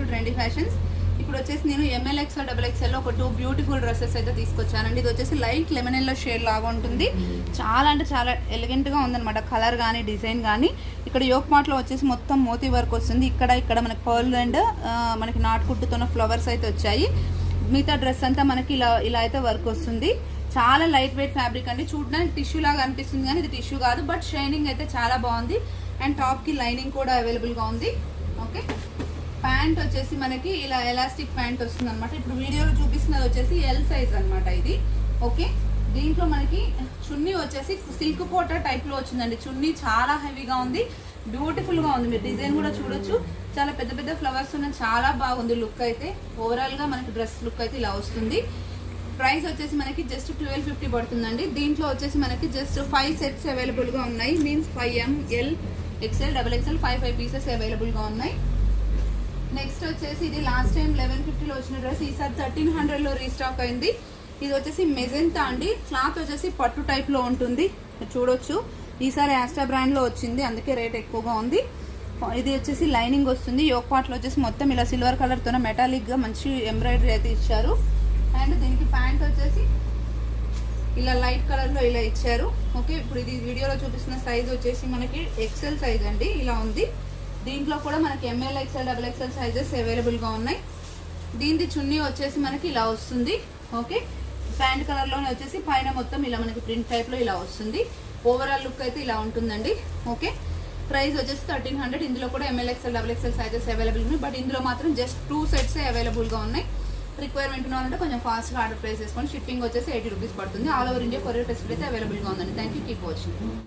Trendy fashions. ఇప్పుడు వచ్చేసి నేను ఎంఎల్ ఎక్స్ఎల్ డబుల్ ఎక్స్ఎల్లో ఒక 2 బ్యూటిఫుల్ డ్రెస్సెస్ అయితే తీసుకొచ్చానండి. ఇది వచ్చేసి లైట్ లెమన్ ఎల్లో షేడ్ లాగా ఉంటుంది. చాలా అంటే చాలా ఎలిగెంట్గా ఉందన్నమాట. కలర్ కానీ డిజైన్ కానీ. ఇక్కడ యోక్ పార్ట్లో వచ్చేసి మొత్తం మోతీ వర్క్ వస్తుంది. ఇక్కడ మనకి పర్ల్ అండ్ మనకి నాటుకుట్టుతున్న ఫ్లవర్స్ అయితే వచ్చాయి. మిగతా డ్రెస్ అంతా మనకి ఇలా అయితే వర్క్ వస్తుంది. చాలా లైట్ వెయిట్ ఫ్యాబ్రిక్ అండి. చూడడానికి టిష్యూ లాగా అనిపిస్తుంది కానీ ఇది టిష్యూ కాదు. బట్ షైనింగ్ అయితే చాలా బాగుంది. అండ్ టాప్కి లైనింగ్ కూడా అవైలబుల్గా ఉంది. ఓకే, ప్యాంట్ వచ్చేసి మనకి ఇలా ఎలాస్టిక్ ప్యాంట్ వస్తుంది అనమాట. ఇప్పుడు వీడియోలో చూపిస్తున్నది వచ్చేసి ఎల్ సైజ్ అనమాట ఇది. ఓకే, దీంట్లో మనకి చున్నీ వచ్చేసి సిల్క్ కోటా టైప్లో వచ్చిందండి. చున్నీ చాలా హెవీగా ఉంది, బ్యూటిఫుల్గా ఉంది. మీరు డిజైన్ కూడా చూడొచ్చు. చాలా పెద్ద పెద్ద ఫ్లవర్స్ ఉన్న చాలా బాగుంది లుక్ అయితే. ఓవరాల్గా మనకి డ్రెస్ లుక్ అయితే ఇలా వస్తుంది. ప్రైస్ వచ్చేసి మనకి జస్ట్ 1250 పడుతుందండి. దీంట్లో వచ్చేసి మనకి జస్ట్ 5 సెట్స్ అవైలబుల్గా ఉన్నాయి. Means 5M, L, XL, XXL 5 pieces అవైలబుల్గా ఉన్నాయి. నెక్స్ట్ వచ్చేసి ఇది లాస్ట్ టైం 1150లో వచ్చిన డ్రెస్ ఈసారి 1300లో రీస్టాక్ అయింది. ఇది వచ్చేసి మెజెంటా అండి. క్లాత్ వచ్చేసి పట్టు టైప్లో ఉంటుంది, చూడొచ్చు. ఈసారి యాస్టా బ్రాండ్లో వచ్చింది, అందుకే రేట్ ఎక్కువగా ఉంది. ఇది వచ్చేసి లైనింగ్ వస్తుంది. యోక్ పార్ట్లో వచ్చేసి మొత్తం ఇలా సిల్వర్ కలర్తో మెటాలిక్గా మంచి ఎంబ్రాయిడరీ అయితే ఇచ్చారు. అండ్ దీనికి ప్యాంట్ వచ్చేసి ఇలా లైట్ కలర్లో ఇలా ఇచ్చారు. ఓకే, ఇప్పుడు ఇది వీడియోలో చూపిస్తున్న సైజ్ వచ్చేసి మనకి ఎక్సెల్ సైజ్ అండి. ఇలా ఉంది. దీంట్లో కూడా మనకి M L XL double XL sizes అవైలబుల్గా ఉన్నాయి. దీనికి చున్నీ వచ్చేసి మనకి ఇలా వస్తుంది. ఓకే, ప్యాంట్ కలర్లోనే వచ్చేసి పైన మొత్తం ఇలా మనకి ప్రింట్ టైప్లో ఇలా వస్తుంది. ఓవరాల్ లుక్ అయితే ఇలా ఉంటుందండి. ఓకే, ప్రైస్ వచ్చేసి 1300. ఇందులో కూడా M L XL double XL sizes available ఉన్నాయి. బట్ ఇందులో మాత్రం జస్ట్ 2 సెట్సే అవైలబుల్గా ఉన్నాయి. రిక్వైర్మెంట్ ఉన్నారంటే కొంచెం ఫాస్ట్గా ఆర్డర్ ప్లేస్ చేసుకోండి. షిప్పింగ్ వచ్చేసి 80 రూపీస్ పడుతుంది. All over India courier facility అయితే అవైలబుల్గా ఉందండి. Thank you, keep watching.